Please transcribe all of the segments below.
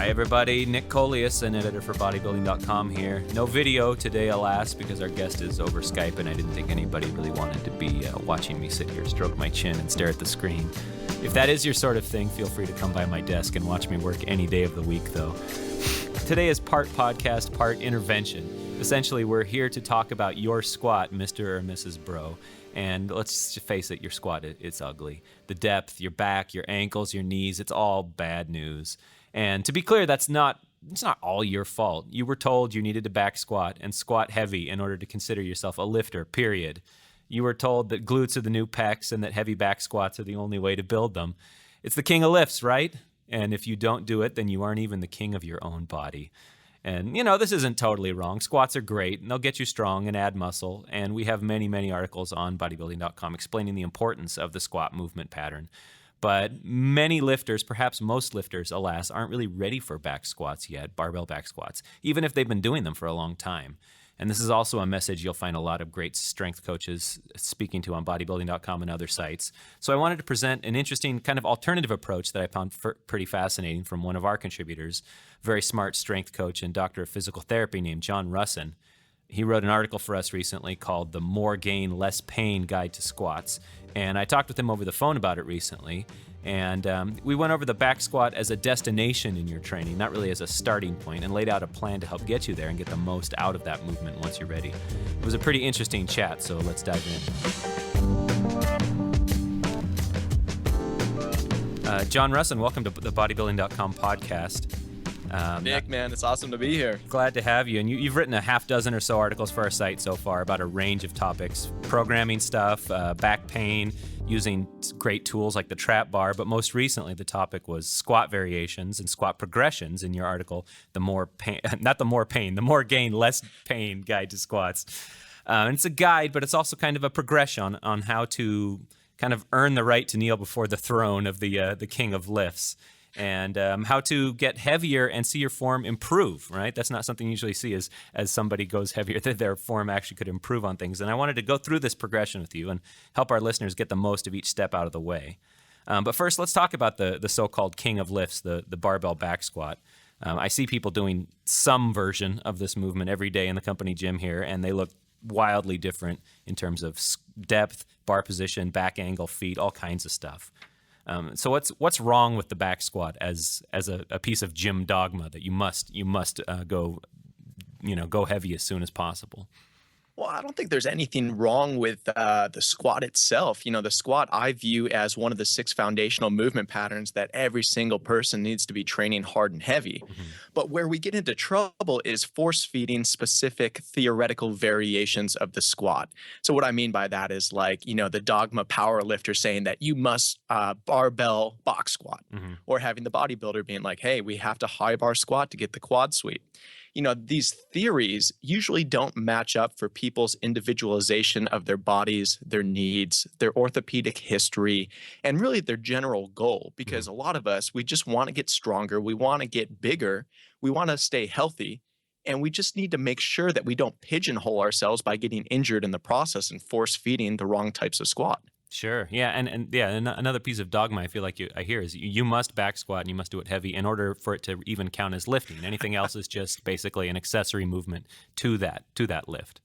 Hi everybody, Nick Coleus, an editor for Bodybuilding.com here. No video today, alas, because our guest is over Skype and I didn't think anybody really wanted to be watching me sit here, stroke my chin, and stare at the screen. If that is your sort of thing, feel free to come by my desk and watch me work any day of the week, though. Today is part podcast, part intervention. Essentially, we're here to talk about your squat, Mr. or Mrs. Bro. And let's face it, your squat, it's ugly. The depth, your back, your ankles, your knees, it's all bad news. And to be clear, it's not all your fault. You were told you needed to back squat and squat heavy in order to consider yourself a lifter, period. You were told that glutes are the new pecs and that heavy back squats are the only way to build them. It's the king of lifts, right? And if you don't do it, then you aren't even the king of your own body. And, this isn't totally wrong. Squats are great, and they'll get you strong and add muscle. And we have many, many articles on Bodybuilding.com explaining the importance of the squat movement pattern. But many lifters, perhaps most lifters, alas, aren't really ready for back squats yet, barbell back squats, even if they've been doing them for a long time. And this is also a message you'll find a lot of great strength coaches speaking to on bodybuilding.com and other sites. So I wanted to present an interesting kind of alternative approach that I found pretty fascinating from one of our contributors, very smart strength coach and doctor of physical therapy named John Rusin. He wrote an article for us recently called The More Gain, Less Pain Guide to Squats. And I talked with him over the phone about it recently. And we went over the back squat as a destination in your training, not really as a starting point, and laid out a plan to help get you there and get the most out of that movement once you're ready. It was a pretty interesting chat, so let's dive in. John Rusin, welcome to the Bodybuilding.com podcast. Nick, man, it's awesome to be here. Glad to have you. And you've written a half dozen or so articles for our site so far about a range of topics, programming stuff, back pain, using great tools like the trap bar. But most recently, the topic was squat variations and squat progressions in your article, The More Gain, Less Pain Guide to Squats. And it's a guide, but it's also kind of a progression on how to kind of earn the right to kneel before the throne of the king of lifts. And how to get heavier and see your form improve, right? That's not something you usually see as somebody goes heavier, that their form actually could improve on things. And I wanted to go through this progression with you and help our listeners get the most of each step out of the way. But first, let's talk about the so-called king of lifts, the barbell back squat. I see people doing some version of this movement every day in the company gym here, and they look wildly different in terms of depth, bar position, back angle, feet, all kinds of stuff. So what's wrong with the back squat as a piece of gym dogma that you must go heavy as soon as possible? Well, I don't think there's anything wrong with the squat itself. The squat I view as one of the 6 foundational movement patterns that every single person needs to be training hard and heavy. Mm-hmm. But where we get into trouble is force feeding specific theoretical variations of the squat. So what I mean by that is the dogma power lifter saying that you must barbell box squat, mm-hmm. or having the bodybuilder being like, hey, we have to high bar squat to get the quad sweep. These theories usually don't match up for people's individualization of their bodies, their needs, their orthopedic history, and really their general goal. Because a lot of us, we just want to get stronger. We want to get bigger. We want to stay healthy. And we just need to make sure that we don't pigeonhole ourselves by getting injured in the process and force feeding the wrong types of squat. Sure. Yeah. And another piece of dogma I feel like I hear is you must back squat and you must do it heavy in order for it to even count as lifting. Anything else is just basically an accessory movement to that lift.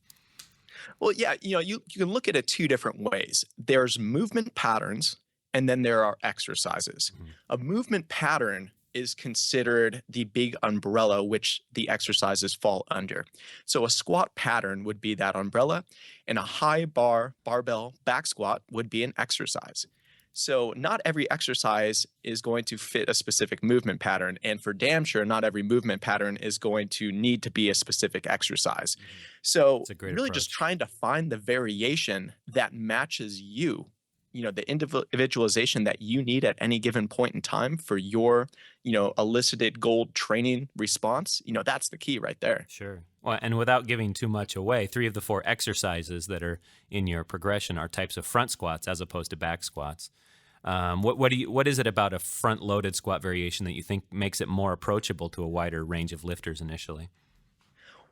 Well, yeah, you can look at it 2 different ways. There's movement patterns and then there are exercises. Mm-hmm. A movement pattern is considered the big umbrella which the exercises fall under. So a squat pattern would be that umbrella, and a high bar barbell back squat would be an exercise. So not every exercise is going to fit a specific movement pattern, and for damn sure, not every movement pattern is going to need to be a specific exercise. Mm-hmm. So really approach. Just trying to find the variation that matches you, the individualization that you need at any given point in time for your, elicited goal training response, that's the key right there. Sure. Well, and without giving too much away, 3 of the 4 exercises that are in your progression are types of front squats as opposed to back squats. What is it about a front-loaded squat variation that you think makes it more approachable to a wider range of lifters initially?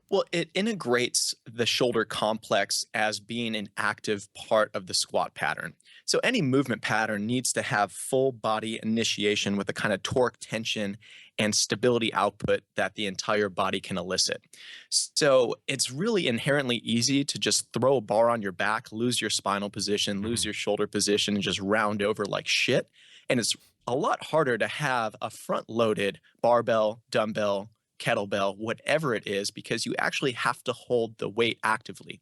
Well, it integrates the shoulder complex as being an active part of the squat pattern. So any movement pattern needs to have full body initiation with a kind of torque, tension, and stability output that the entire body can elicit. So it's really inherently easy to just throw a bar on your back, lose your spinal position, lose Mhm. your shoulder position, and just round over like shit. And it's a lot harder to have a front loaded barbell, dumbbell, kettlebell, whatever it is, because you actually have to hold the weight actively.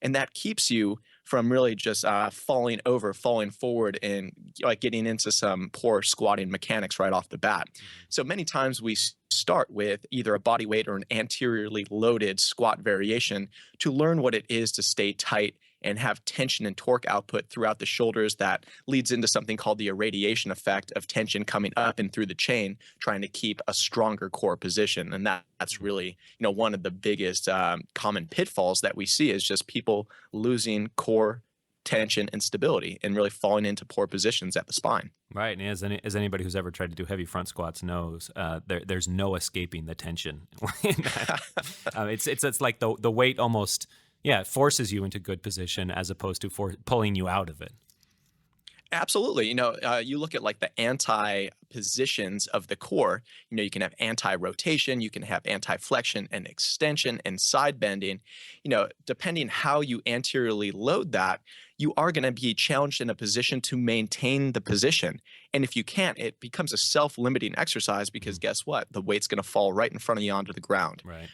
And that keeps you from really just falling over, falling forward, and like getting into some poor squatting mechanics right off the bat. Mhm. So many times we start with either a body weight or an anteriorly loaded squat variation to learn what it is to stay tight and have tension and torque output throughout the shoulders that leads into something called the irradiation effect of tension coming up and through the chain, trying to keep a stronger core position. And that's really, one of the biggest common pitfalls that we see is just people losing core tension and stability and really falling into poor positions at the spine. Right, and as anybody who's ever tried to do heavy front squats knows, there's no escaping the tension. It's like the weight almost, yeah, it forces you into good position as opposed to pulling you out of it. Absolutely. You look at like the anti positions of the core. You can have anti rotation, you can have anti flexion and extension and side bending. Depending how you anteriorly load that, you are going to be challenged in a position to maintain the position. And if you can't, it becomes a self limiting exercise because guess what? The weight's going to fall right in front of you onto the ground. Right.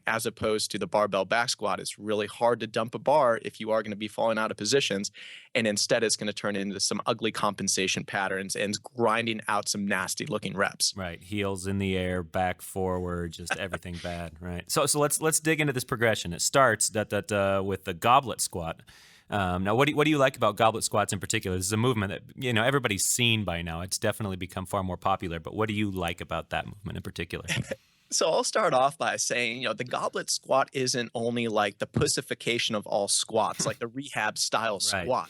As opposed to the barbell back squat, it's really hard to dump a bar if you are going to be falling out of positions. And instead, it's going to turn into some ugly compensation patterns and grinding out some nasty looking reps. Right, heels in the air, back forward, just everything bad. Right. So let's dig into this progression. It starts with the goblet squat. Now, what do you like about goblet squats in particular? This is a movement that everybody's seen by now. It's definitely become far more popular. But what do you like about that movement in particular? So I'll start off by saying, the goblet squat isn't only like the pussification of all squats, like the rehab style Right. squat.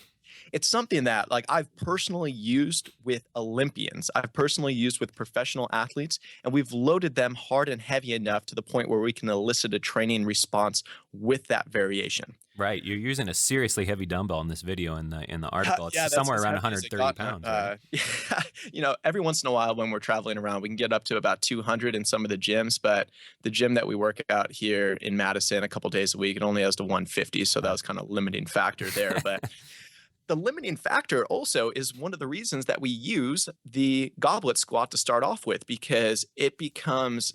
It's something that like I've personally used with Olympians. I've personally used with professional athletes, and we've loaded them hard and heavy enough to the point where we can elicit a training response with that variation. Right, you're using a seriously heavy dumbbell in this video in the article. It's Yeah, that's somewhere as around heavy as it 130 got. pounds. Right? Yeah, every once in a while when we're traveling around, we can get up to about 200 in some of the gyms, but the gym that we work out here in Madison a couple days a week, it only has to 150, so that was kind of limiting factor there. But the limiting factor also is one of the reasons that we use the goblet squat to start off with, because it becomes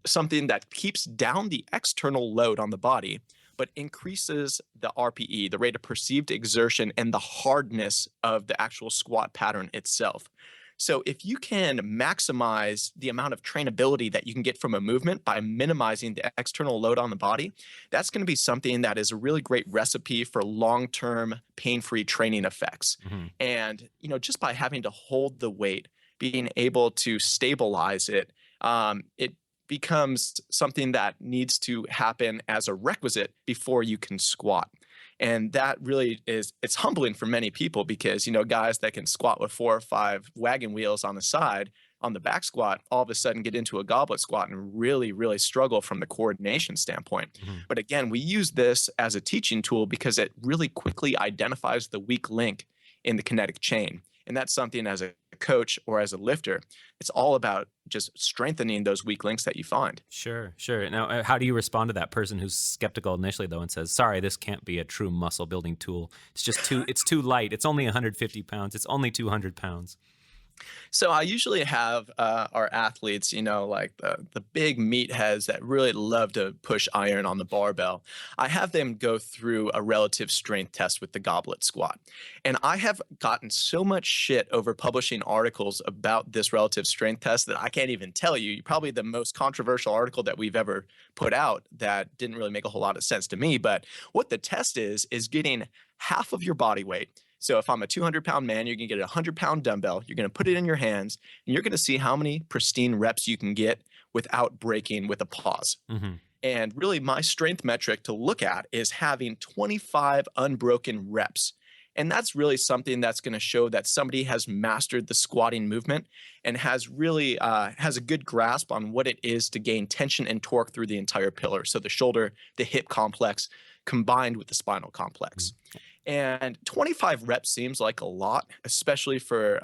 something that keeps down the external load on the body, but increases the RPE, the rate of perceived exertion, and the hardness of the actual squat pattern itself. So if you can maximize the amount of trainability that you can get from a movement by minimizing the external load on the body, that's going to be something that is a really great recipe for long-term pain-free training effects. Mhm. And, just by having to hold the weight, being able to stabilize it, it becomes something that needs to happen as a requisite before you can squat. And that really it's humbling for many people because, guys that can squat with 4 or 5 wagon wheels on the side on the back squat, all of a sudden get into a goblet squat and really, really struggle from the coordination standpoint. Mhm. But again, we use this as a teaching tool because it really quickly identifies the weak link in the kinetic chain. And that's something as a coach or as a lifter, it's all about just strengthening those weak links that you find. Sure. Now, how do you respond to that person who's skeptical initially, though, and says, "Sorry, this can't be a true muscle building tool. It's too light. It's only 150 pounds. It's only 200 pounds." So I usually have our athletes, like the big meatheads that really love to push iron on the barbell. I have them go through a relative strength test with the goblet squat. And I have gotten so much shit over publishing articles about this relative strength test that I can't even tell you. Probably the most controversial article that we've ever put out that didn't really make a whole lot of sense to me. But what the test is getting half of your body weight. So if I'm a 200-pound man, you're going to get a 100-pound dumbbell. You're going to put it in your hands, and you're going to see how many pristine reps you can get without breaking with a pause. Mm-hmm. And really, my strength metric to look at is having 25 unbroken reps. And that's really something that's going to show that somebody has mastered the squatting movement and has really has a good grasp on what it is to gain tension and torque through the entire pillar. So the shoulder, the hip complex combined with the spinal complex. And 25 reps seems like a lot, especially for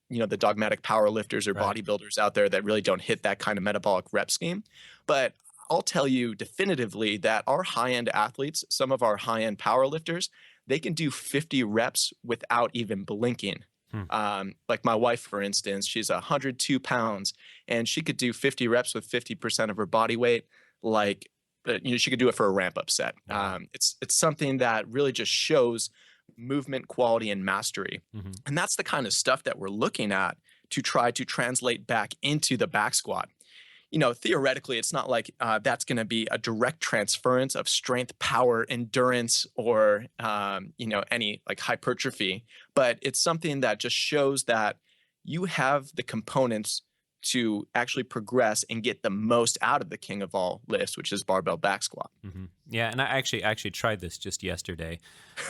the dogmatic power lifters or bodybuilders out there that really don't hit that kind of metabolic rep scheme. But I'll tell you definitively that our high-end athletes, some of our high-end power lifters, they can do 50 reps without even blinking. Like my wife, for instance, she's 102 pounds, and she could do 50 reps with 50% of her body weight. She could do it for a ramp-up set. It's something that really just shows movement quality and mastery. And that's the kind of stuff that we're looking at to try to translate back into the back squat. Theoretically, it's not like that's going to be a direct transference of strength, power, endurance, or, any like hypertrophy, but it's something that just shows that you have the components to actually progress and get the most out of the king of all lifts, which is barbell back squat. Yeah, and I actually tried this just yesterday.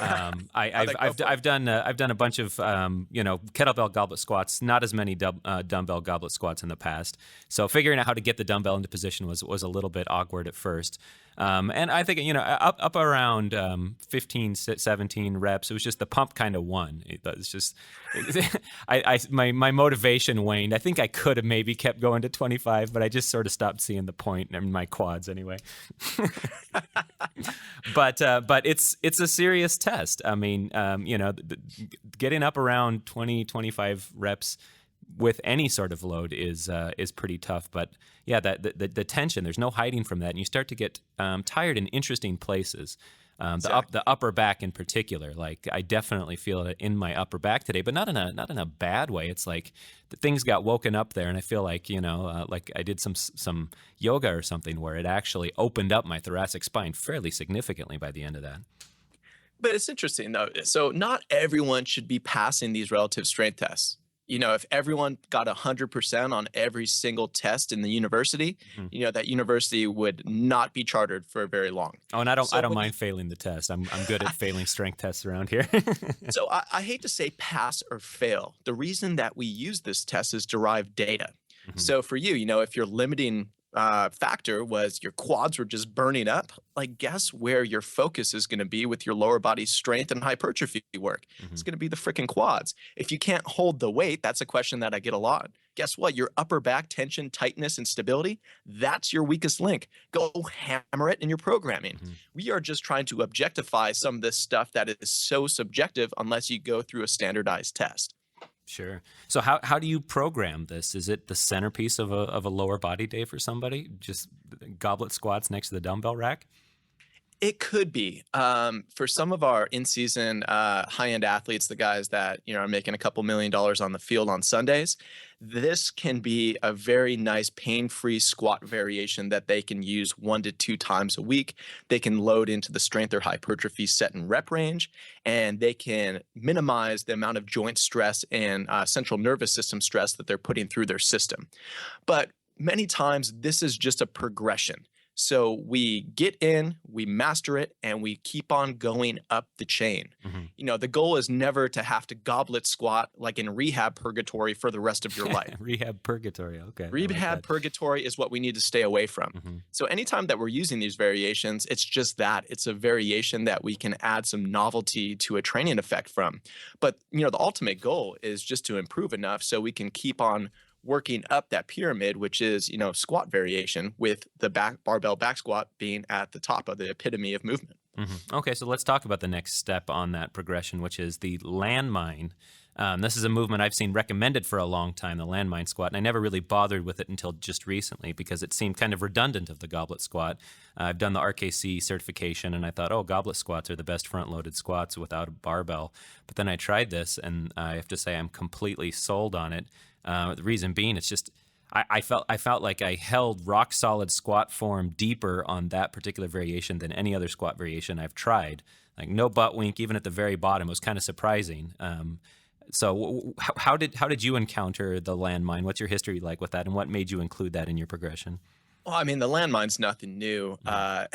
I've done a bunch of kettlebell goblet squats, not as many dumbbell goblet squats in the past. So figuring out how to get the dumbbell into position was a little bit awkward at first. And I think up around 15, 17 reps, it was just the pump kind of won. It's just my motivation waned. I think I could have maybe kept going to 25, but I just sort of stopped seeing the point in my quads anyway. But it's a serious test. I mean, getting up around 20, 25 reps with any sort of load is pretty tough. But yeah, the tension, there's no hiding from that, and you start to get tired in interesting places. The upper back in particular, like I definitely feel it in my upper back today, but not in a bad way. It's like the things got woken up there, and I feel like like I did some yoga or something where it actually opened up my thoracic spine fairly significantly by the end of that. But it's interesting though. So not everyone should be passing these relative strength tests. If everyone got 100% on every single test in the university, that university would not be chartered for very long. Oh, and I don't mind failing the test. I'm good at failing strength tests around here. So I hate to say pass or fail. The reason that we use this test is derived data. So for you, if your limiting factor was your quads were just burning up, like guess where your focus is going to be with your lower body strength and hypertrophy work? It's going to be the freaking quads. If you can't hold the weight, that's a question that I get a lot. Guess what? Your upper back tension, tightness, and stability, that's your weakest link. Go hammer it in your programming. We are just trying to objectify some of this stuff that is so subjective unless you go through a standardized test. Sure. So how do you program this? Is it the centerpiece of a lower body day for somebody? Just goblet squats next to the dumbbell rack? It could be. For some of our in-season high-end athletes, the guys that are making a couple $1 million on the field on Sundays, this can be a very nice pain-free squat variation that they can use 1 to 2 times a week. They can load into the strength or hypertrophy set and rep range, and they can minimize the amount of joint stress and central nervous system stress that they're putting through their system. But many times, this is just a progression. So we get in, we master it, and we keep on going up the chain. The goal is never to have to goblet squat like in rehab purgatory for the rest of your life. Rehab purgatory, okay. Rehab purgatory is what we need to stay away from. So anytime that we're using these variations, it's just that. It's a variation that we can add some novelty to a training effect from. But, the ultimate goal is just to improve enough so we can keep on working up that pyramid, which is, squat variation, with the barbell back squat being at the top of the epitome of movement. Okay, so let's talk about the next step on that progression, which is the landmine. This is a movement I've seen recommended for a long time, the landmine squat, and I never really bothered with it until just recently because it seemed kind of redundant of the goblet squat. I've done the RKC certification, and I thought, goblet squats are the best front-loaded squats without a barbell. But then I tried this, and I have to say I'm completely sold on it. The reason being, it's just I felt like I held rock solid squat form deeper on that particular variation than any other squat variation I've tried. Like no butt wink, even at the very bottom. It was kind of surprising. So how did you encounter the landmine? What's your history like with that, and what made you include that in your progression? Well, I mean, the landmine's nothing new. Right.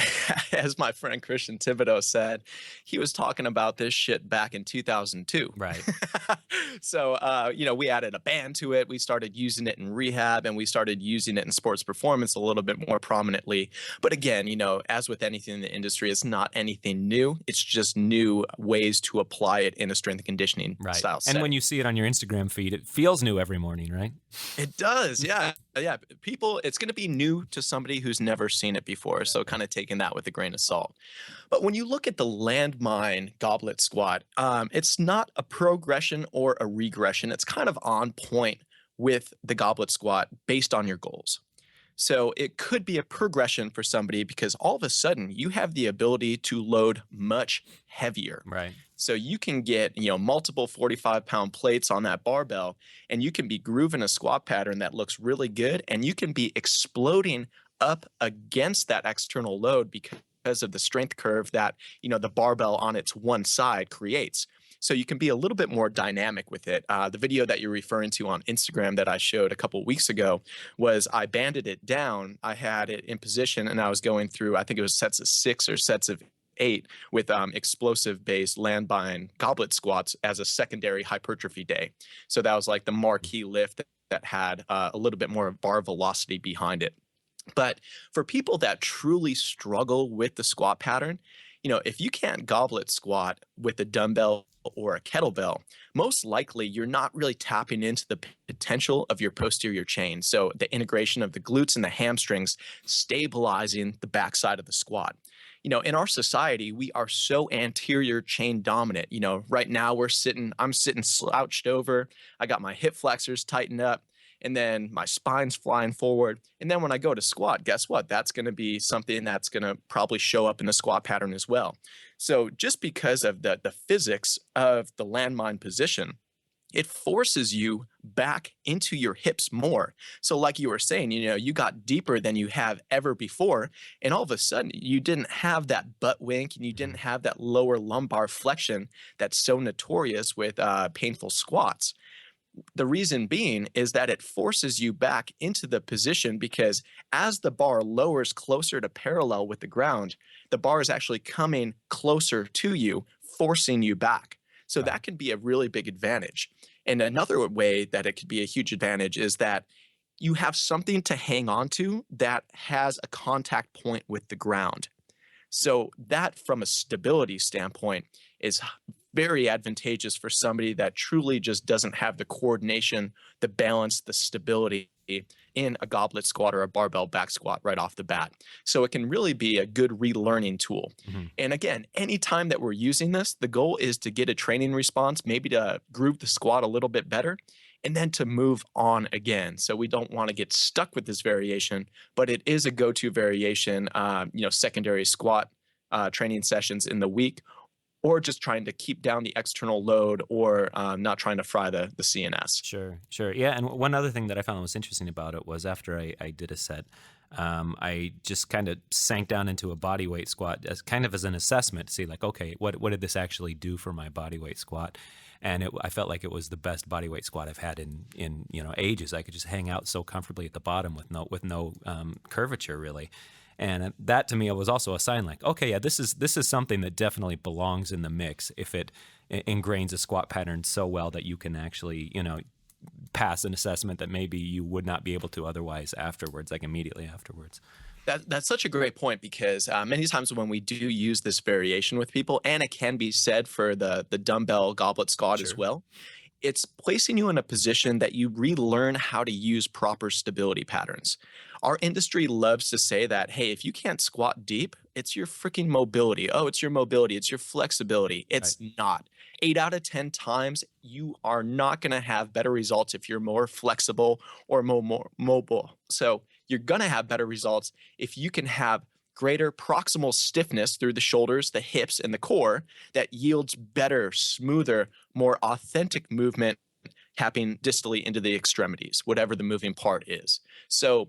As my friend Christian Thibodeau said, he was talking about this shit back in 2002. Right. So, we added a band to it. We started using it in rehab and we started using it in sports performance a little bit more prominently. But again, as with anything in the industry, it's not anything new. It's just new ways to apply it in a strength and conditioning Right. style And setting. when you see it on your Instagram feed, it feels new every morning, right? It does, yeah. Yeah, people, it's going to be new to somebody who's never seen it before. So kind of taking that with a grain of salt. But when you look at the Landmine Goblet Squat, it's not a progression or a regression. It's kind of on point with the Goblet Squat based on your goals. So it could be a progression for somebody because all of a sudden you have the ability to load much heavier. Right. So you can get, multiple 45-pound plates on that barbell, and you can be grooving a squat pattern that looks really good, and you can be exploding up against that external load because of the strength curve that, the barbell on its one side creates. So you can be a little bit more dynamic with it. The video that you're referring to on Instagram that I showed a couple of weeks ago was I banded it down. I had it in position and I was going through, I think it was sets of 6 or sets of 8 with explosive-based Landmine goblet squats as a secondary hypertrophy day. So that was like the marquee lift that had a little bit more of bar velocity behind it. But for people that truly struggle with the squat pattern, if you can't goblet squat with a dumbbell or a kettlebell, most likely you're not really tapping into the potential of your posterior chain. So the integration of the glutes and the hamstrings stabilizing the backside of the squat. In our society, we are so anterior chain dominant. Right now I'm sitting slouched over. I got my hip flexors tightened up. And then my spine's flying forward. And then when I go to squat, guess what? That's going to be something that's going to probably show up in the squat pattern as well. So just because of the physics of the landmine position, it forces you back into your hips more. So like you were saying, you got deeper than you have ever before. And all of a sudden, you didn't have that butt wink and you didn't have that lower lumbar flexion that's so notorious with painful squats. The reason being is that it forces you back into the position because as the bar lowers closer to parallel with the ground, the bar is actually coming closer to you, forcing you back. So that can be a really big advantage. And another way that it could be a huge advantage is that you have something to hang on to that has a contact point with the ground. So that from a stability standpoint is very advantageous for somebody that truly just doesn't have the coordination, the balance, the stability in a goblet squat or a barbell back squat right off the bat. So it can really be a good relearning tool. Mm-hmm. And again, anytime that we're using this, the goal is to get a training response, maybe to groove the squat a little bit better, and then to move on again. So we don't want to get stuck with this variation, but it is a go-to variation, secondary squat training sessions in the week, or just trying to keep down the external load or not trying to fry the CNS. Sure. Yeah, and one other thing that I found was interesting about it was after I did a set, I just kind of sank down into a body weight squat as kind of as an assessment to see like, okay, what did this actually do for my body weight squat? And I felt like it was the best body weight squat I've had in ages. I could just hang out so comfortably at the bottom with no curvature really. And that to me was also a sign like, okay, yeah, this is something that definitely belongs in the mix if it ingrains a squat pattern so well that you can actually, pass an assessment that maybe you would not be able to otherwise afterwards, like immediately afterwards. That's such a great point because many times when we do use this variation with people, and it can be said for the dumbbell goblet squat as well, it's placing you in a position that you relearn how to use proper stability patterns. Our industry loves to say that, hey, if you can't squat deep, it's your freaking mobility. Oh, it's your mobility. It's your flexibility. It's not. 8 out of 10 times, you are not going to have better results if you're more flexible or more mobile. So you're going to have better results if you can have greater proximal stiffness through the shoulders, the hips, and the core that yields better, smoother, more authentic movement tapping distally into the extremities, whatever the moving part is. So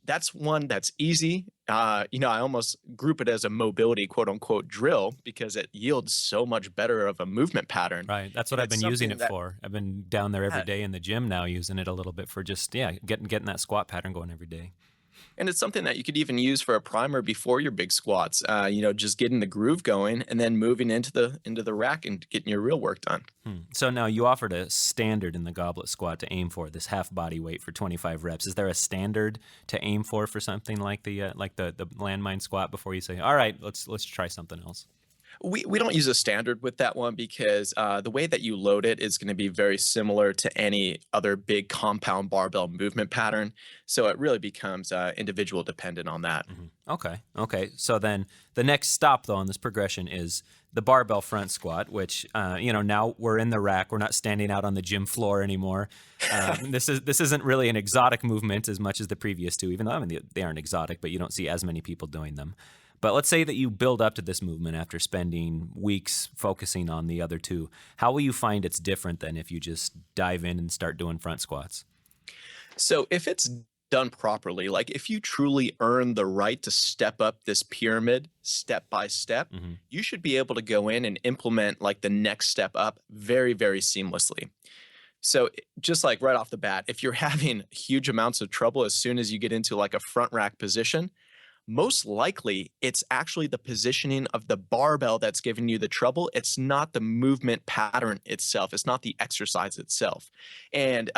that's one that's easy. I almost group it as a mobility quote unquote drill because it yields so much better of a movement pattern. Right. That's what I've been using it for. I've been down there every day in the gym now using it a little bit for just, getting that squat pattern going every day. And it's something that you could even use for a primer before your big squats. Just getting the groove going and then moving into the rack and getting your real work done. So now you offered a standard in the goblet squat to aim for, this half body weight for 25 reps. Is there a standard to aim for something like the landmine squat before you say, all right, let's try something else? We don't use a standard with that one because the way that you load it is going to be very similar to any other big compound barbell movement pattern. So it really becomes individual dependent on that. Okay. So then the next stop, though, in this progression is the barbell front squat, which, now we're in the rack. We're not standing out on the gym floor anymore. This isn't really an exotic movement as much as the previous two, even though, they aren't exotic, but you don't see as many people doing them. But let's say that you build up to this movement after spending weeks focusing on the other two. How will you find it's different than if you just dive in and start doing front squats? So if it's done properly, like if you truly earn the right to step up this pyramid step by step, you should be able to go in and implement like the next step up very, very seamlessly. So just like right off the bat, if you're having huge amounts of trouble as soon as you get into like a front rack position, most likely it's actually the positioning of the barbell that's giving you the trouble. It's not the movement pattern itself. It's not the exercise itself. And,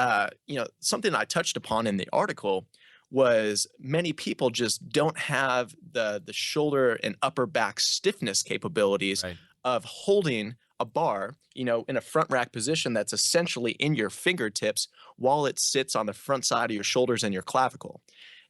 something I touched upon in the article was many people just don't have the shoulder and upper back stiffness capabilities of holding a bar, in a front rack position that's essentially in your fingertips while it sits on the front side of your shoulders and your clavicle.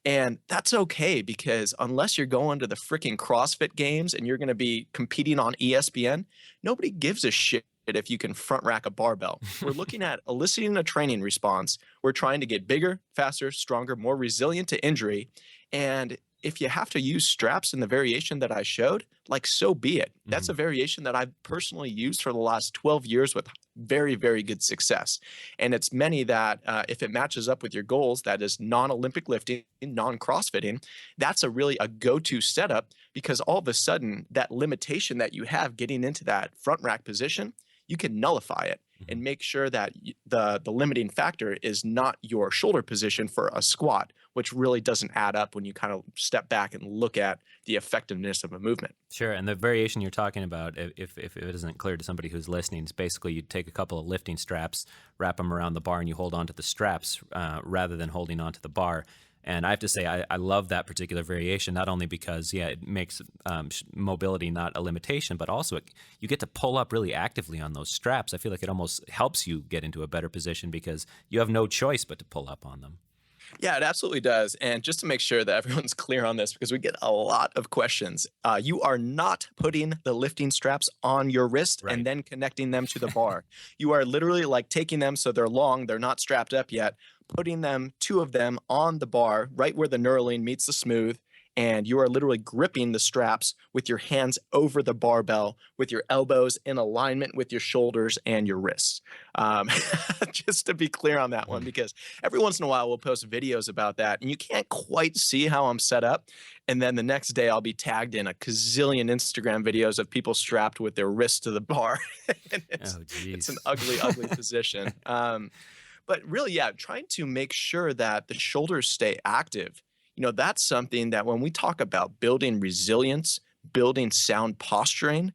And that's okay because unless you're going to the freaking CrossFit games and you're going to be competing on ESPN, nobody gives a shit if you can front rack a barbell. We're looking at eliciting a training response. We're trying to get bigger, faster, stronger, more resilient to injury. And if you have to use straps in the variation that I showed, like so be it. That's a variation that I've personally used for the last 12 years with very, very good success. And it's many that if it matches up with your goals, that is non-Olympic lifting, non-CrossFitting, that's a go-to setup because all of a sudden that limitation that you have getting into that front rack position, you can nullify it and make sure that the limiting factor is not your shoulder position for a squat, which really doesn't add up when you kind of step back and look at the effectiveness of a movement. Sure, and the variation you're talking about, if it isn't clear to somebody who's listening, is basically you take a couple of lifting straps, wrap them around the bar, and you hold onto the straps rather than holding onto the bar. And I have to say, I love that particular variation, not only because, it makes mobility not a limitation, but also you get to pull up really actively on those straps. I feel like it almost helps you get into a better position because you have no choice but to pull up on them. Yeah, it absolutely does. And just to make sure that everyone's clear on this, because we get a lot of questions, you are not putting the lifting straps on your wrist and then connecting them to the bar. You are literally like taking them so they're long, they're not strapped up yet, putting them, two of them on the bar, right where the knurling meets the smooth, and you are literally gripping the straps with your hands over the barbell, with your elbows in alignment with your shoulders and your wrists. Just to be clear on that one, because every once in a while we'll post videos about that, and you can't quite see how I'm set up. And then the next day I'll be tagged in a gazillion Instagram videos of people strapped with their wrists to the bar. And it's an ugly, ugly position. But really, trying to make sure that the shoulders stay active. That's something that when we talk about building resilience, building sound posturing,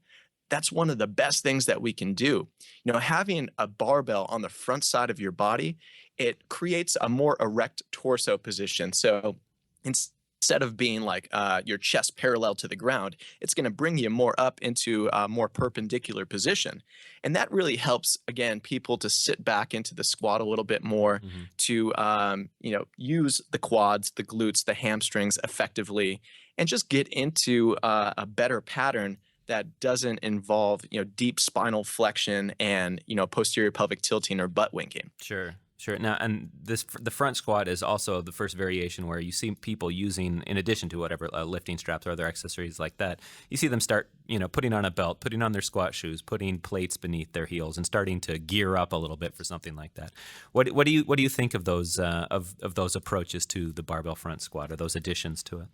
that's one of the best things that we can do. Having a barbell on the front side of your body, it creates a more erect torso position. So instead of being like your chest parallel to the ground, it's going to bring you more up into a more perpendicular position. And that really helps, again, people to sit back into the squat a little bit more, to use the quads, the glutes, the hamstrings effectively, and just get into a better pattern that doesn't involve, deep spinal flexion and, posterior pelvic tilting or butt winking. Sure. Now, and the front squat is also the first variation where you see people using, in addition to whatever lifting straps or other accessories like that, you see them start, putting on a belt, putting on their squat shoes, putting plates beneath their heels, and starting to gear up a little bit for something like that. What do you think of those those approaches to the barbell front squat, or those additions to it?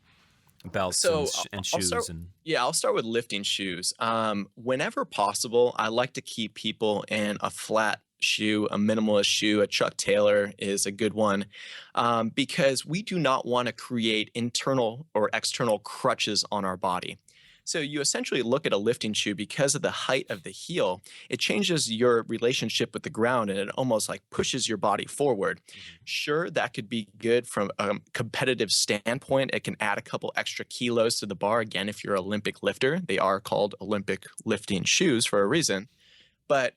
Belts and shoes. I'll start with lifting shoes. Whenever possible, I like to keep people in a flat shoe, a minimalist shoe. A Chuck Taylor is a good one, because we do not want to create internal or external crutches on our body. So you essentially look at a lifting shoe because of the height of the heel, it changes your relationship with the ground and it almost like pushes your body forward. Sure, that could be good from a competitive standpoint. It can add a couple extra kilos to the bar. Again, if you're an Olympic lifter, they are called Olympic lifting shoes for a reason. But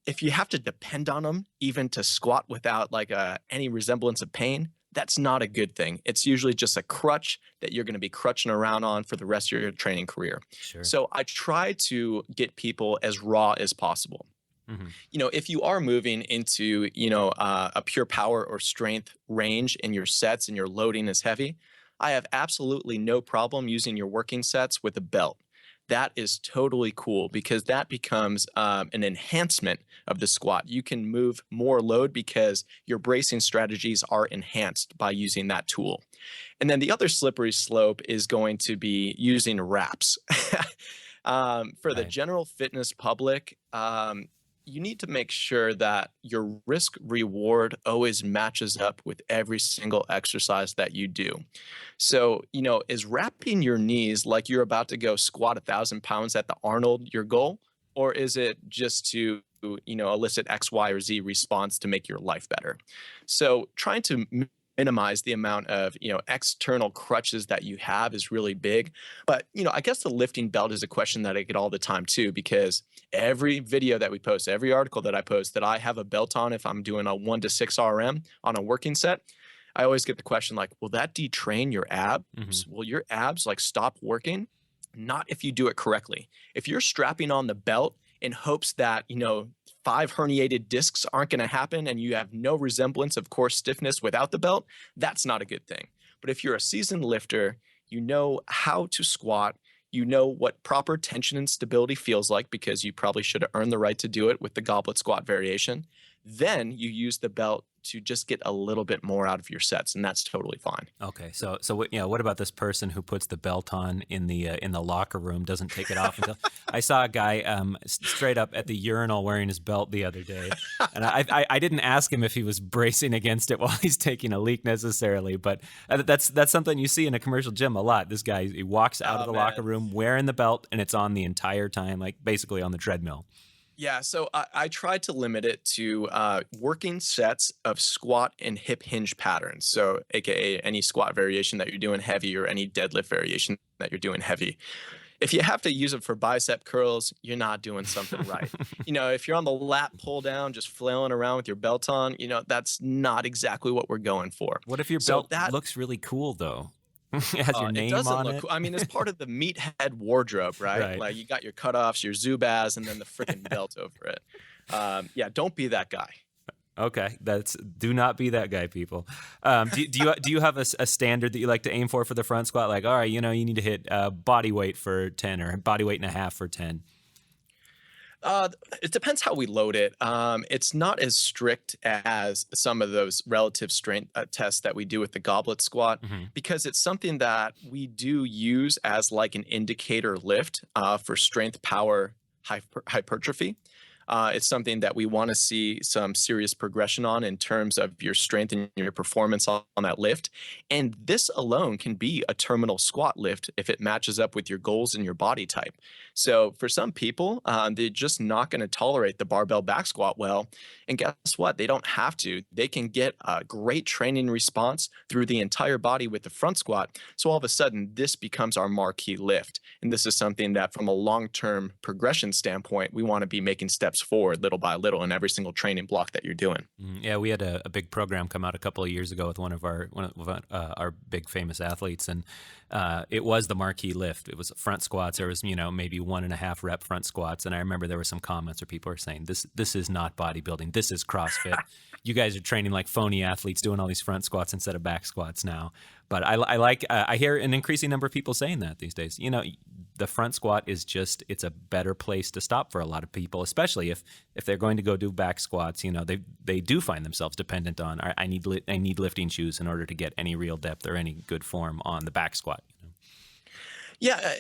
if you have to depend on them even to squat without like any resemblance of pain, that's not a good thing. It's usually just a crutch that you're going to be crutching around on for the rest of your training career. Sure. So I try to get people as raw as possible. If you are moving into, a pure power or strength range in your sets and your loading is heavy, I have absolutely no problem using your working sets with a belt. That is totally cool because that becomes an enhancement of the squat. You can move more load because your bracing strategies are enhanced by using that tool. And then the other slippery slope is going to be using wraps. For the general fitness public, you need to make sure that your risk reward always matches up with every single exercise that you do. So, is wrapping your knees like you're about to go squat 1,000 pounds at the Arnold your goal? Or is it just to, elicit X, Y, or Z response to make your life better? So trying to minimize the amount of, external crutches that you have is really big. But, I guess the lifting belt is a question that I get all the time too, because every video that we post, every article that I post that I have a belt on, if I'm doing a 1 to 6 RM on a working set, I always get the question like, will that detrain your abs? Will your abs like stop working? Not if you do it correctly. If you're strapping on the belt in hopes that, 5 herniated discs aren't going to happen and you have no resemblance of core stiffness without the belt, that's not a good thing. But if you're a seasoned lifter, you know how to squat, you know what proper tension and stability feels like because you probably should have earned the right to do it with the goblet squat variation, then you use the belt to just get a little bit more out of your sets, and that's totally fine. Okay, so what about this person who puts the belt on in the locker room, doesn't take it off until? I saw a guy straight up at the urinal wearing his belt the other day, and I didn't ask him if he was bracing against it while he's taking a leak necessarily, but that's something you see in a commercial gym a lot. This guy, he walks out of the locker room wearing the belt, and it's on the entire time, like basically on the treadmill. Yeah, so I tried to limit it to working sets of squat and hip hinge patterns. So AKA any squat variation that you're doing heavy or any deadlift variation that you're doing heavy. If you have to use it for bicep curls, you're not doing something right. If you're on the lat pull down, just flailing around with your belt on, that's not exactly what we're going for. What if your belt looks really cool though? It has your name on it. Cool. I mean, it's part of the meathead wardrobe, right? Like you got your cutoffs, your Zubaz, and then the freaking belt over it. Yeah, don't be that guy. Okay, do not be that guy, people. Do you have a standard that you like to aim for the front squat? Like, all right, you need to hit body weight for 10 or body weight and a half for 10. It depends how we load it. It's not as strict as some of those relative strength tests that we do with the goblet squat because it's something that we do use as like an indicator lift for strength, power, hypertrophy. It's something that we want to see some serious progression on in terms of your strength and your performance on that lift. And this alone can be a terminal squat lift if it matches up with your goals and your body type. So for some people, they're just not going to tolerate the barbell back squat well. And guess what? They don't have to. They can get a great training response through the entire body with the front squat. So all of a sudden, this becomes our marquee lift. And this is something that from a long-term progression standpoint, we want to be making steps forward little by little in every single training block that you're doing. Yeah, we had a big program come out a couple of years ago with one of our big famous athletes, and it was the marquee lift. It was front squats. There was maybe 1.5 rep front squats, and I remember there were some comments where people were saying this is not bodybuilding. This is CrossFit. You guys are training like phony athletes doing all these front squats instead of back squats now. But I hear an increasing number of people saying that these days. The front squat is it's a better place to stop for a lot of people, especially if they're going to go do back squats. They do find themselves dependent on I need lifting shoes in order to get any real depth or any good form on the back squat. Yeah.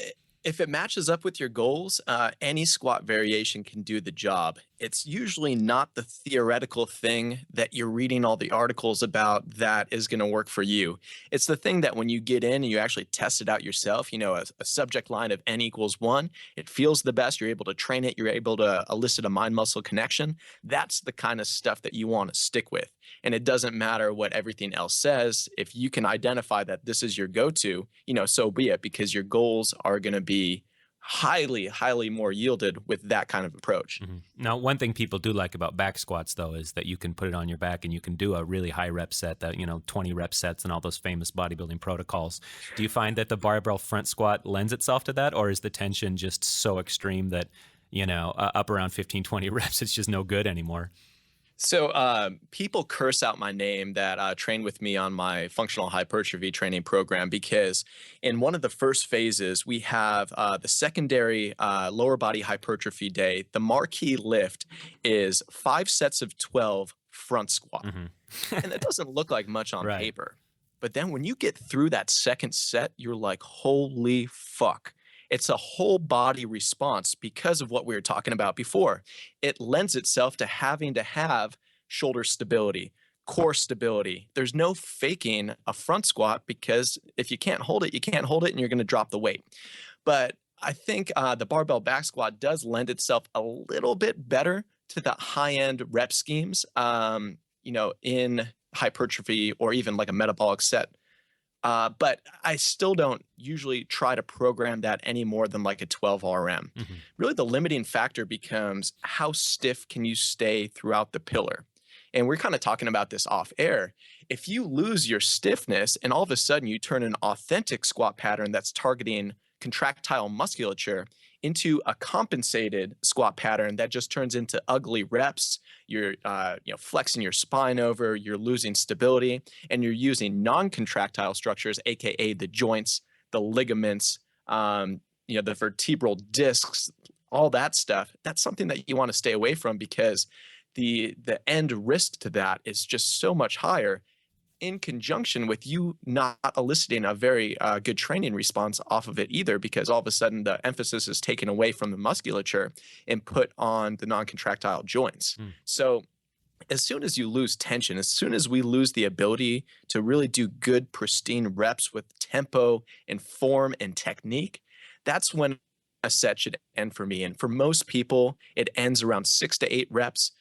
If it matches up with your goals, any squat variation can do the job. it's usually not the theoretical thing that you're reading all the articles about that is going to work for you. It's the thing that when you get in and you actually test it out yourself, a subject line of n equals 1, it feels the best. You're able to train it. You're able to elicit a mind-muscle connection. That's the kind of stuff that you want to stick with. And it doesn't matter what everything else says. If you can identify that this is your go-to, so be it, because your goals are going to be highly, highly more yielded with that kind of approach. Now, one thing people do like about back squats, though, is that you can put it on your back and you can do a really high rep set, that 20 rep sets and all those famous bodybuilding protocols. Do you find that the barbell front squat lends itself to that, or is the tension just so extreme that up around 15, 20 reps, it's just no good anymore? So people curse out my name that train with me on my functional hypertrophy training program, because in one of the first phases, we have the secondary lower body hypertrophy day. The marquee lift is 5 sets of 12 front squat. And that doesn't look like much on paper. But then when you get through that second set, you're like, holy fuck. It's a whole body response because of what we were talking about before. It lends itself to having to have shoulder stability, core stability. There's no faking a front squat, because if you can't hold it, you can't hold it, and you're going to drop the weight. But I think the barbell back squat does lend itself a little bit better to the high-end rep schemes, in hypertrophy or even like a metabolic set. But I still don't usually try to program that any more than like a 12 RM. Really, the limiting factor becomes how stiff can you stay throughout the pillar. And we're kind of talking about this off air. If you lose your stiffness and all of a sudden you turn an authentic squat pattern that's targeting contractile musculature into a compensated squat pattern that just turns into ugly reps, you're flexing your spine over, you're losing stability, and you're using non-contractile structures, aka the joints, the ligaments, the vertebral discs, all that stuff. That's something that you want to stay away from, because the end risk to that is just so much higher, in conjunction with you not eliciting a very good training response off of it either, because all of a sudden the emphasis is taken away from the musculature and put on the non-contractile joints. So as soon as you lose tension, as soon as we lose the ability to really do good, pristine reps with tempo and form and technique, that's when a set should end for me. And for most people, it ends around 6 to 8 reps.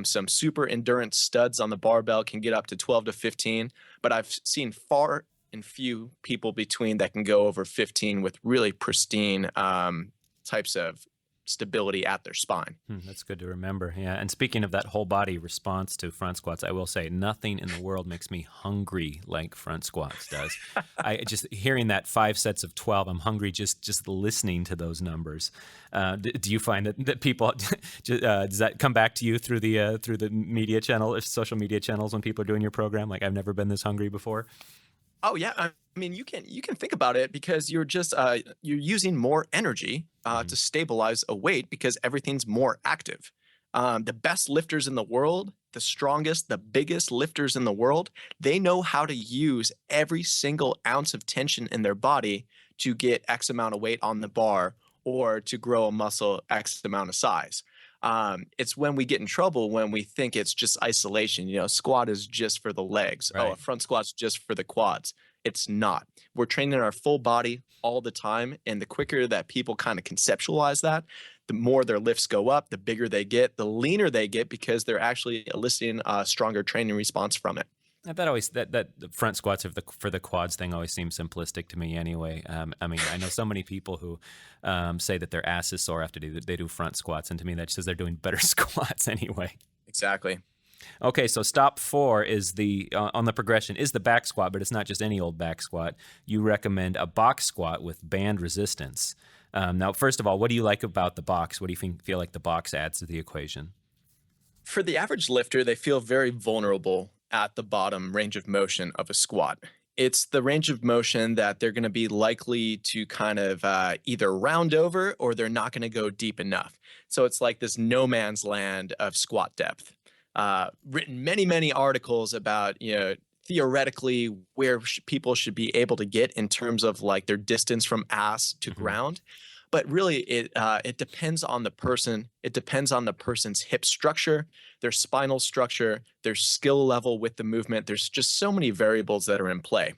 Some super endurance studs on the barbell can get up to 12 to 15, but I've seen far and few people between that can go over 15 with really pristine types of stability at their spine. That's good to remember. Yeah. And speaking of that whole body response to front squats, I will say nothing in the world makes me hungry like front squats does. I just hearing that 5 sets of 12, I'm hungry just listening to those numbers. Do you find that people does that come back to you through the media channel, social media channels, when people are doing your program? Like, I've never been this hungry before. Oh yeah, I mean, you can think about it, because you're just you're using more energy to stabilize a weight, because everything's more active. The best lifters in the world, the strongest, the biggest lifters in the world, they know how to use every single ounce of tension in their body to get X amount of weight on the bar, or to grow a muscle X amount of size. It's when we get in trouble when we think it's just isolation. Squat is just for the legs. Right. Oh, a front squat's just for the quads. It's not. We're training our full body all the time. And the quicker that people kind of conceptualize that, the more their lifts go up, the bigger they get, the leaner they get, because they're actually eliciting a stronger training response from it. That the front squats for the quads thing always seems simplistic to me anyway. I mean, I know so many people who say that their ass is sore after they do front squats, and to me that just says they're doing better squats anyway. Exactly. Okay, so stop 4 is on the progression is the back squat, but it's not just any old back squat. You recommend a box squat with band resistance. Now, first of all, what do you like about the box? What do you feel like the box adds to the equation? For the average lifter, they feel very vulnerable at the bottom range of motion of a squat. It's the range of motion that they're going to be likely to kind of either round over, or they're not going to go deep enough. So it's like this no man's land of squat depth. Written many, many articles about, theoretically where people should be able to get in terms of like their distance from ass to ground. But really, it depends on the person. It depends on the person's hip structure, their spinal structure, their skill level with the movement. There's just so many variables that are in play.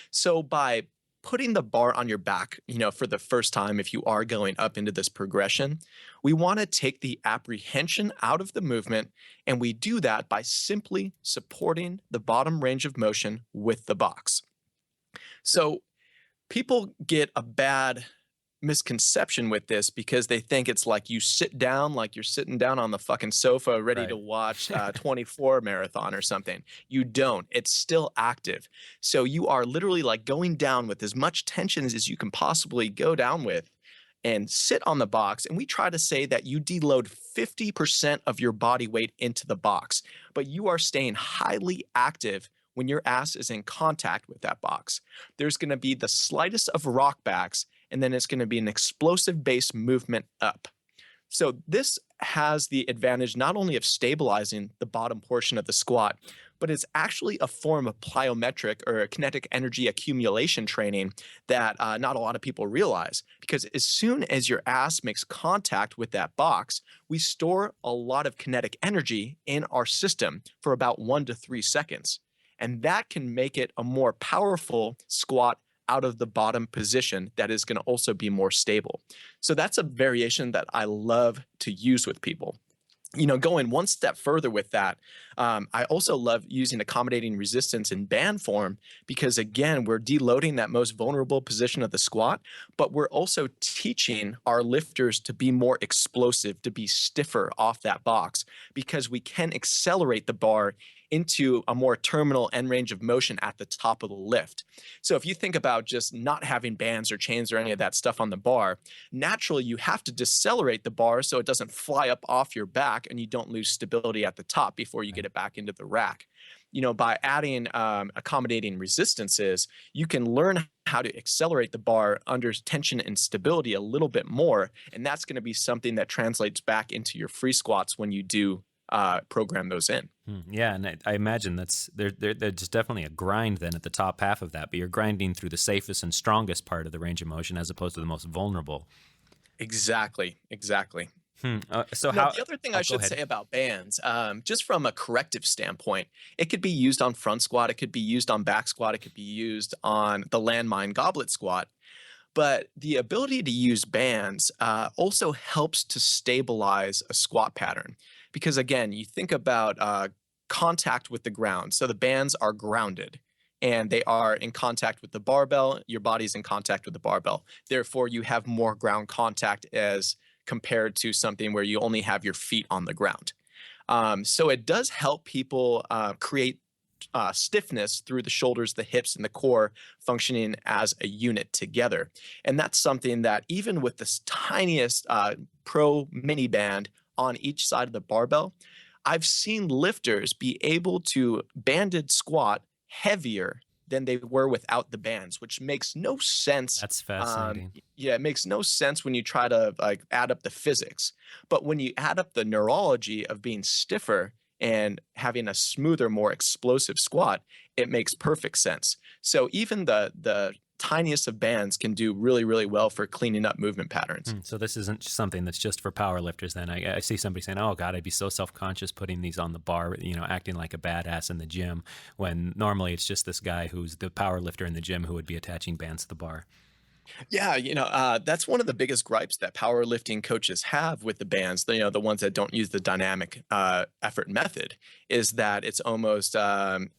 So by putting the bar on your back, for the first time, if you are going up into this progression, we want to take the apprehension out of the movement. And we do that by simply supporting the bottom range of motion with the box. So people get a bad misconception with this because they think it's like you sit down like you're sitting down on the fucking sofa ready to watch 24 marathon or something. You don't. It's still active. So you are literally like going down with as much tension as you can possibly go down with and sit on the box. And we try to say that you deload 50% of your body weight into the box, but you are staying highly active when your ass is in contact with that box. There's going to be the slightest of rockbacks, and then it's going to be an explosive base movement up. So this has the advantage not only of stabilizing the bottom portion of the squat, but it's actually a form of plyometric or kinetic energy accumulation training that not a lot of people realize. Because as soon as your ass makes contact with that box, we store a lot of kinetic energy in our system for about 1 to 3 seconds. And that can make it a more powerful squat out of the bottom position that is going to also be more stable. So that's a variation that I love to use with people. Going one step further with that, I also love using accommodating resistance in band form because, again, we're deloading that most vulnerable position of the squat, but we're also teaching our lifters to be more explosive, to be stiffer off that box because we can accelerate the bar into a more terminal end range of motion at the top of the lift. So if you think about just not having bands or chains or any of that stuff on the bar, naturally you have to decelerate the bar so it doesn't fly up off your back and you don't lose stability at the top before you get it back into the rack. By adding accommodating resistances, you can learn how to accelerate the bar under tension and stability a little bit more. And that's going to be something that translates back into your free squats when you do program those in. Yeah, and I imagine there's definitely a grind then at the top half of that, but you're grinding through the safest and strongest part of the range of motion as opposed to the most vulnerable. Exactly. So Now, the other thing I should say about bands, just from a corrective standpoint, it could be used on front squat, it could be used on back squat, it could be used on the Landmine Goblet Squat. But the ability to use bands also helps to stabilize a squat pattern. Because again, you think about contact with the ground. So the bands are grounded and they are in contact with the barbell. Your body's in contact with the barbell. Therefore, you have more ground contact as compared to something where you only have your feet on the ground. So it does help people create stiffness through the shoulders, the hips, and the core functioning as a unit together. And that's something that even with this tiniest pro mini band on each side of the barbell, I've seen lifters be able to banded squat heavier than they were without the bands, which makes no sense. That's fascinating. Yeah, it makes no sense when you try to add up the physics. But when you add up the neurology of being stiffer and having a smoother, more explosive squat, it makes perfect sense. So even the tiniest of bands can do really, really well for cleaning up movement patterns. So this isn't something that's just for power lifters then. I see somebody saying, oh God, I'd be so self-conscious putting these on the bar, acting like a badass in the gym, when normally it's just this guy who's the power lifter in the gym who would be attaching bands to the bar. Yeah, that's one of the biggest gripes that powerlifting coaches have with the bands, the ones that don't use the dynamic effort method, is that it's almost a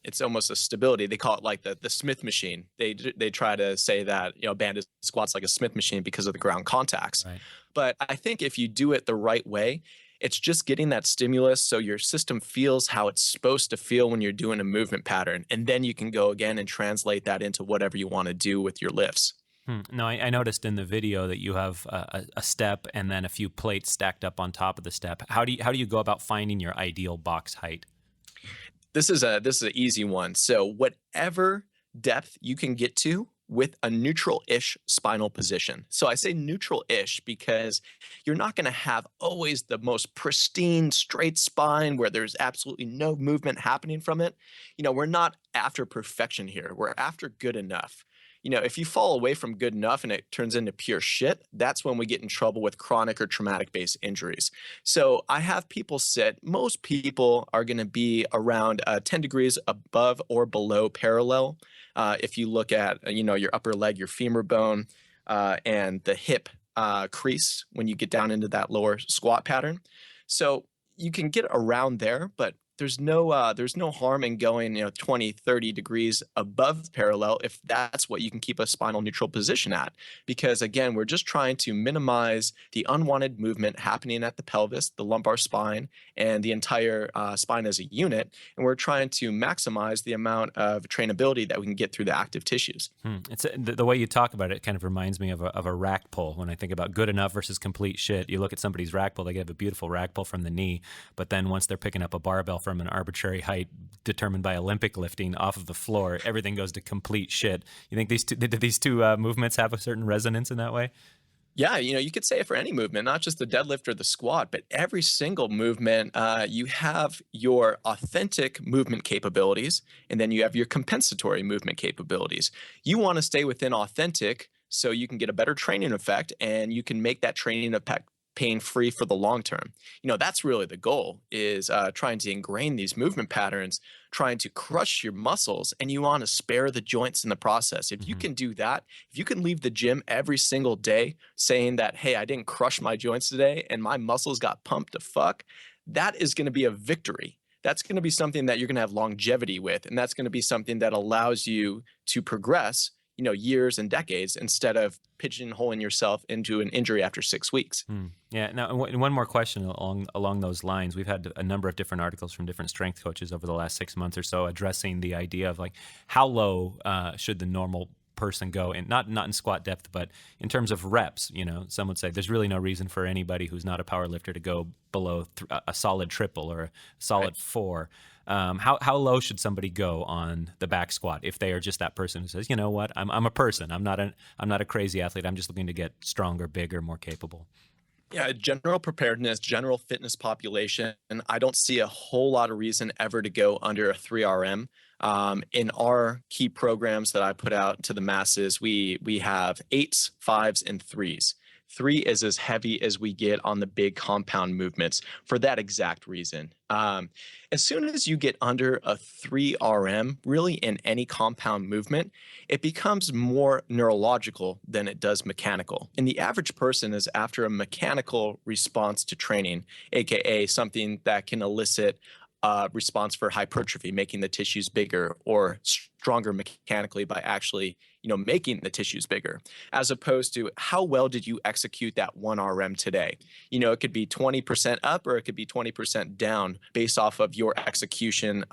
stability. They call it like the Smith machine. They try to say that banded squats like a Smith machine because of the ground contacts. Right. But I think if you do it the right way, it's just getting that stimulus so your system feels how it's supposed to feel when you're doing a movement pattern, and then you can go again and translate that into whatever you want to do with your lifts. No, I noticed in the video that you have a step and then a few plates stacked up on top of the step. How do you go about finding your ideal box height? This is an easy one. So whatever depth you can get to with a neutral-ish spinal position. So I say neutral-ish because you're not going to have always the most pristine straight spine where there's absolutely no movement happening from it. We're not after perfection here. We're after good enough. If you fall away from good enough and it turns into pure shit, that's when we get in trouble with chronic or traumatic based injuries. So I have people sit, most people are going to be around 10 degrees above or below parallel. If you look at, your upper leg, your femur bone, and the hip crease when you get down into that lower squat pattern. So you can get around there, but there's no harm in going 20, 30 degrees above parallel if that's what you can keep a spinal neutral position at. Because again, we're just trying to minimize the unwanted movement happening at the pelvis, the lumbar spine, and the entire spine as a unit. And we're trying to maximize the amount of trainability that we can get through the active tissues. It's the way you talk about it kind of reminds me of a rack pull. When I think about good enough versus complete shit, you look at somebody's rack pull, they have a beautiful rack pull from the knee, but then once they're picking up a barbell from an arbitrary height determined by Olympic lifting off of the floor, everything goes to complete shit. You think these two movements have a certain resonance in that way? Yeah, you could say it for any movement, not just the deadlift or the squat, but every single movement. You have your authentic movement capabilities, and then you have your compensatory movement capabilities. You want to stay within authentic so you can get a better training effect, and you can make that training effect pain-free for the long term. That's really the goal, is trying to ingrain these movement patterns, trying to crush your muscles, and you want to spare the joints in the process. If you can do that, if you can leave the gym every single day saying that, hey, I didn't crush my joints today and my muscles got pumped to fuck, that is going to be a victory. That's going to be something that you're going to have longevity with, and that's going to be something that allows you to progress years and decades instead of pigeonholing yourself into an injury after 6 weeks. Yeah. Now, one more question along those lines. We've had a number of different articles from different strength coaches over the last 6 months or so addressing the idea of like how low should the normal person go, and not in squat depth, but in terms of reps. Some would say there's really no reason for anybody who's not a power lifter to go below a solid triple or a solid 4. How low should somebody go on the back squat if they are just that person who says, you know what, I'm a person, I'm not a crazy athlete, I'm just looking to get stronger, bigger, more capable? Yeah, general preparedness, general fitness population, and I don't see a whole lot of reason ever to go under a 3RM. In our key programs that I put out to the masses, we have 8s, 5s, and 3s. 3 is as heavy as we get on the big compound movements for that exact reason. As soon as you get under a 3RM, really in any compound movement, it becomes more neurological than it does mechanical. And the average person is after a mechanical response to training, aka something that can elicit response for hypertrophy, making the tissues bigger, or stronger mechanically by actually, making the tissues bigger, as opposed to how well did you execute that 1RM today? It could be 20% up or it could be 20% down based off of your execution,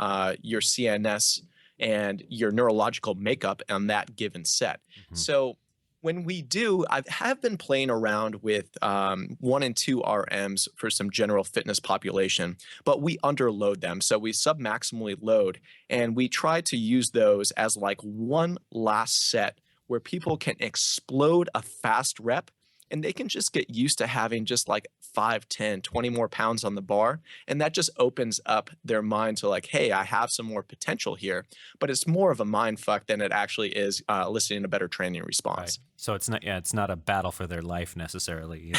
your CNS, and your neurological makeup on that given set. So when we do, I have been playing around with 1 and 2 RMs for some general fitness population, but we underload them. So we submaximally load, and we try to use those as like one last set where people can explode a fast rep, and they can just get used to having just like 5, 10, 20 more pounds on the bar. And that just opens up their mind to like, hey, I have some more potential here. But it's more of a mind fuck than it actually is eliciting a better training response. Right. So it's not a battle for their life necessarily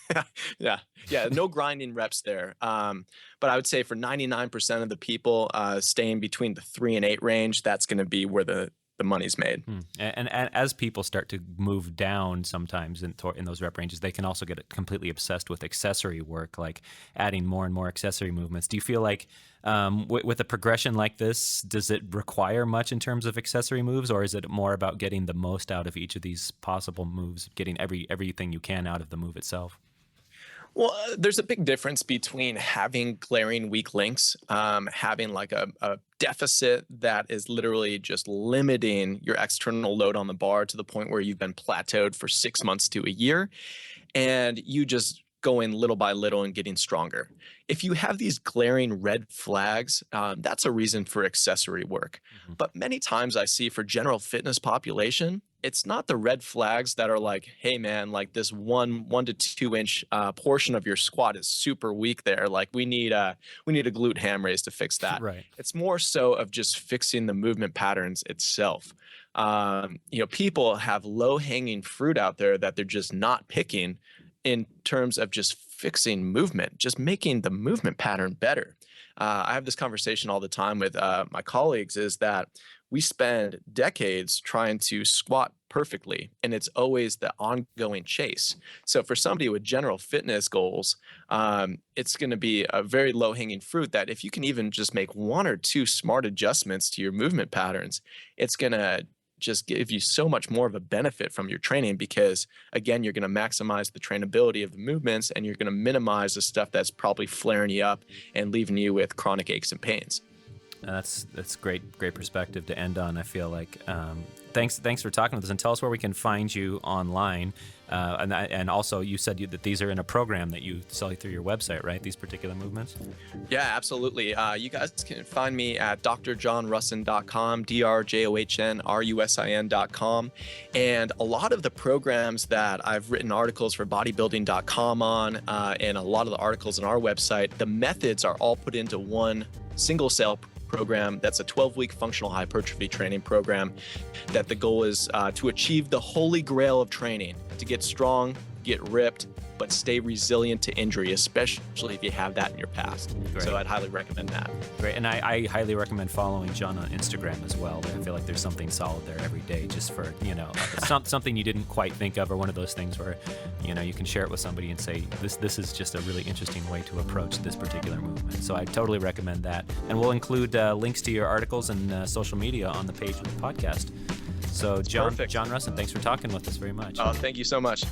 either. Yeah. No grinding reps there. But I would say for 99% of the people staying between the 3 and 8 range, that's going to be where the money's made. And as people start to move down sometimes in those rep ranges, they can also get completely obsessed with accessory work, like adding more and more accessory movements. Do you feel like with a progression like this, does it require much in terms of accessory moves, or is it more about getting the most out of each of these possible moves, getting everything you can out of the move itself? Well, there's a big difference between having glaring weak links, having like a deficit that is literally just limiting your external load on the bar to the point where you've been plateaued for 6 months to a year, and you just going little by little and getting stronger. If you have these glaring red flags, that's a reason for accessory work. But many times I see for general fitness population, it's not the red flags that are like, hey man, like this 1 to 2 inch portion of your squat is super weak there. Like we need a glute ham raise to fix that. Right. It's more so of just fixing the movement patterns itself. People have low-hanging fruit out there that they're just not picking in terms of just fixing movement, just making the movement pattern better. I have this conversation all the time with my colleagues, is that we spend decades trying to squat perfectly, and it's always the ongoing chase. So for somebody with general fitness goals, it's going to be a very low-hanging fruit that if you can even just make 1 or 2 smart adjustments to your movement patterns, it's going to just give you so much more of a benefit from your training, because again, you're going to maximize the trainability of the movements, and you're going to minimize the stuff that's probably flaring you up and leaving you with chronic aches and pains. That's great perspective to end on. I feel like thanks for talking with us, and tell us where we can find you online. And also, you said that these are in a program that you sell through your website, right? These particular movements? Yeah, absolutely. You guys can find me at drjohnrusin.com, drjohnrusin.com. And a lot of the programs that I've written articles for Bodybuilding.com on, and a lot of the articles on our website, the methods are all put into one single cell program. That's a 12-week functional hypertrophy training program that the goal is to achieve the holy grail of training, to get strong, get ripped, but stay resilient to injury, especially if you have that in your past. Great. So I'd highly recommend that. Great. And I highly recommend following John on Instagram as well. I feel like there's something solid there every day, just for, something you didn't quite think of, or one of those things where, you can share it with somebody and say, this is just a really interesting way to approach this particular movement. So I totally recommend that. And we'll include links to your articles and social media on the page of the podcast. So John Rusin, thanks for talking with us very much. Oh, thank you so much.